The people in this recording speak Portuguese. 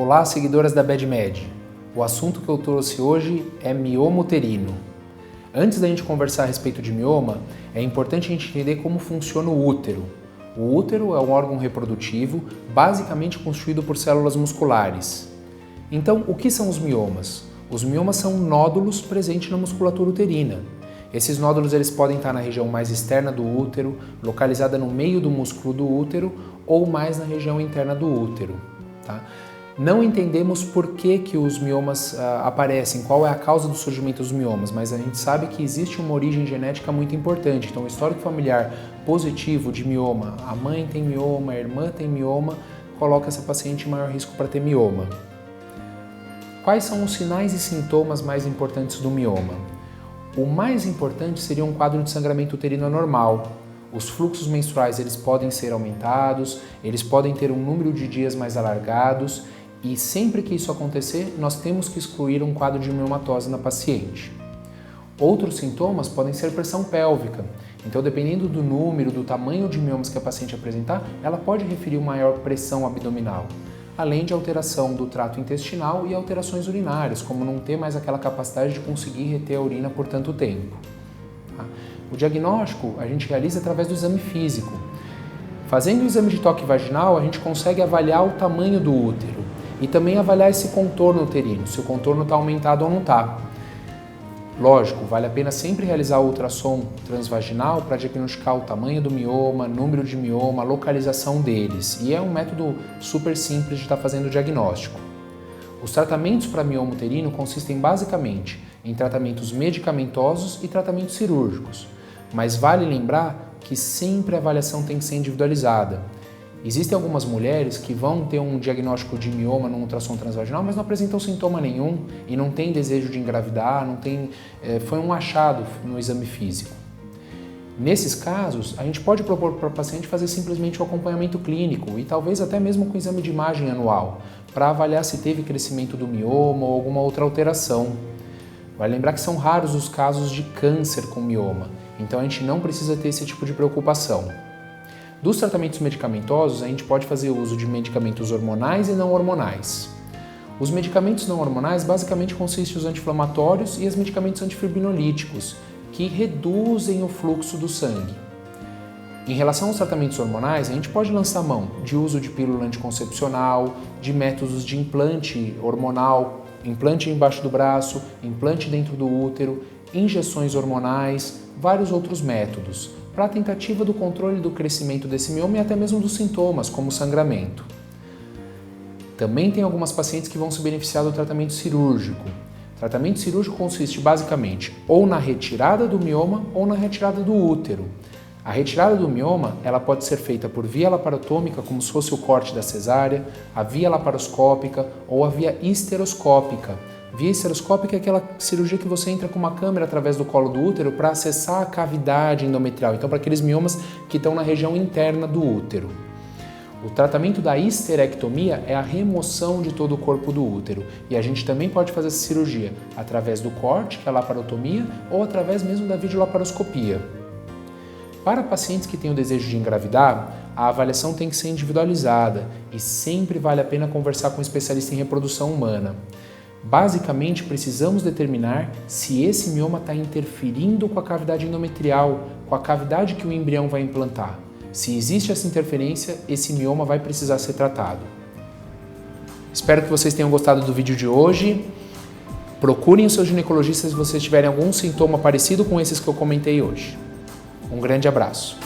Olá, seguidoras da BadMed. O assunto que eu trouxe hoje é mioma uterino. Antes da gente conversar a respeito de mioma, é importante a gente entender como funciona o útero. O útero é um órgão reprodutivo basicamente constituído por células musculares. Então, o que são os miomas? Os miomas são nódulos presentes na musculatura uterina. Esses nódulos eles podem estar na região mais externa do útero, localizada no meio do músculo do útero ou mais na região interna do útero. Tá? Não entendemos por que os miomas aparecem, qual é a causa do surgimento dos miomas, mas a gente sabe que existe uma origem genética muito importante. Então, o histórico familiar positivo de mioma, a mãe tem mioma, a irmã tem mioma, coloca essa paciente em maior risco para ter mioma. Quais são os sinais e sintomas mais importantes do mioma? O mais importante seria um quadro de sangramento uterino anormal. Os fluxos menstruais eles podem ser aumentados, eles podem ter um número de dias mais alargados e sempre que isso acontecer, nós temos que excluir um quadro de miomatose na paciente. Outros sintomas podem ser pressão pélvica. Então, dependendo do número, do tamanho de miomas que a paciente apresentar, ela pode referir uma maior pressão abdominal, além de alteração do trato intestinal e alterações urinárias, como não ter mais aquela capacidade de conseguir reter a urina por tanto tempo. O diagnóstico a gente realiza através do exame físico. Fazendo o exame de toque vaginal, a gente consegue avaliar o tamanho do útero e também avaliar esse contorno uterino, se o contorno está aumentado ou não está. Lógico, vale a pena sempre realizar o ultrassom transvaginal para diagnosticar o tamanho do mioma, número de mioma, localização deles. E é um método super simples de estar fazendo o diagnóstico. Os tratamentos para mioma uterino consistem basicamente em tratamentos medicamentosos e tratamentos cirúrgicos. Mas vale lembrar que sempre a avaliação tem que ser individualizada. Existem algumas mulheres que vão ter um diagnóstico de mioma no ultrassom transvaginal, mas não apresentam sintoma nenhum e não tem desejo de engravidar, foi um achado no exame físico. Nesses casos, a gente pode propor para o paciente fazer simplesmente o acompanhamento clínico e talvez até mesmo com exame de imagem anual, para avaliar se teve crescimento do mioma ou alguma outra alteração. Vale lembrar que são raros os casos de câncer com mioma, então a gente não precisa ter esse tipo de preocupação. Dos tratamentos medicamentosos, a gente pode fazer uso de medicamentos hormonais e não hormonais. Os medicamentos não hormonais basicamente consistem nos anti-inflamatórios e os medicamentos antifibrinolytíticos, que reduzem o fluxo do sangue. Em relação aos tratamentos hormonais, a gente pode lançar mão de uso de pílula anticoncepcional, de métodos de implante hormonal, implante embaixo do braço, implante dentro do útero, injeções hormonais, vários outros métodos, para a tentativa do controle do crescimento desse mioma e até mesmo dos sintomas, como sangramento. Também tem algumas pacientes que vão se beneficiar do tratamento cirúrgico. O tratamento cirúrgico consiste basicamente ou na retirada do mioma ou na retirada do útero. A retirada do mioma ela pode ser feita por via laparotômica, como se fosse o corte da cesárea, a via laparoscópica ou a via histeroscópica. Via histeroscópica é aquela cirurgia que você entra com uma câmera através do colo do útero para acessar a cavidade endometrial, então para aqueles miomas que estão na região interna do útero. O tratamento da histerectomia é a remoção de todo o corpo do útero e a gente também pode fazer essa cirurgia através do corte, que é a laparotomia, ou através mesmo da videolaparoscopia. Para pacientes que têm o desejo de engravidar, a avaliação tem que ser individualizada e sempre vale a pena conversar com um especialista em reprodução humana. Basicamente, precisamos determinar se esse mioma está interferindo com a cavidade endometrial, com a cavidade que o embrião vai implantar. Se existe essa interferência, esse mioma vai precisar ser tratado. Espero que vocês tenham gostado do vídeo de hoje. Procurem o seu ginecologista se vocês tiverem algum sintoma parecido com esses que eu comentei hoje. Um grande abraço.